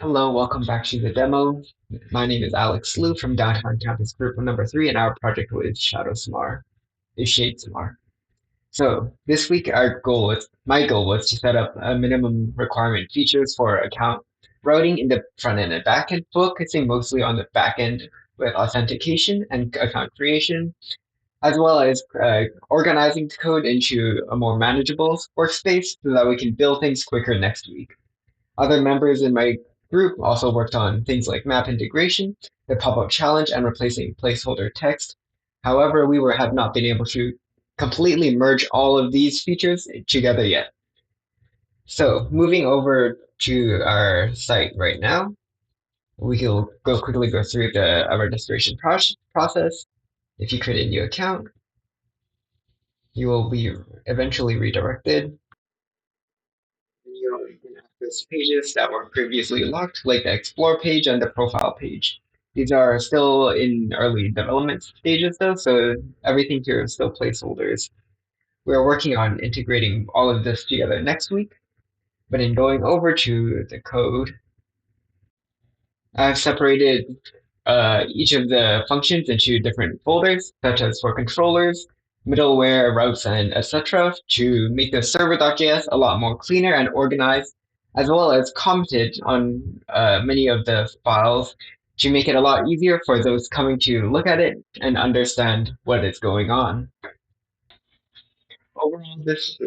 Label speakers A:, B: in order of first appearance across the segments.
A: Hello, welcome back to the demo. My name is Alex Liu from Downtown Campus Group number 3, and our project is Shade Smar. So this week my goal was to set up a minimum requirement features for account routing in the front end and back end, focusing mostly on the back end with authentication and account creation, as well as organizing the code into a more manageable workspace so that we can build things quicker next week. Other members in my group also worked on things like map integration, the pop-up challenge, and replacing placeholder text. However, have not been able to completely merge all of these features together yet. So moving over to our site right now, we will quickly go through the registration process. If you create a new account, you will be eventually redirected. You can access pages that were previously locked, like the Explore page and the Profile page. These are still in early development stages, though, so everything here is still placeholders. We're working on integrating all of this together next week, but in going over to the code, I've separated each of the functions into different folders, such as for controllers, middleware, routes, and etc., to make the server.js a lot more cleaner and organized, as well as commented on many of the files to make it a lot easier for those coming to look at it and understand what is going on. Overall, this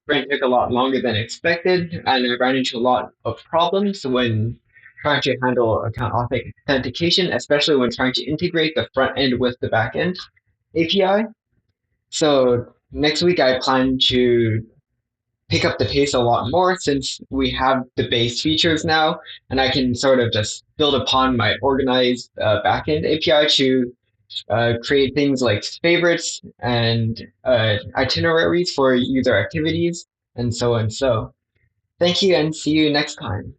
A: sprint took a lot longer than expected, and I ran into a lot of problems when trying to handle account authentication, especially when trying to integrate the front end with the back end API. So next week, I plan to pick up the pace a lot more since we have the base features now, and I can sort of just build upon my organized backend API to create things like favorites and itineraries for user activities, and so on. So, thank you, and see you next time.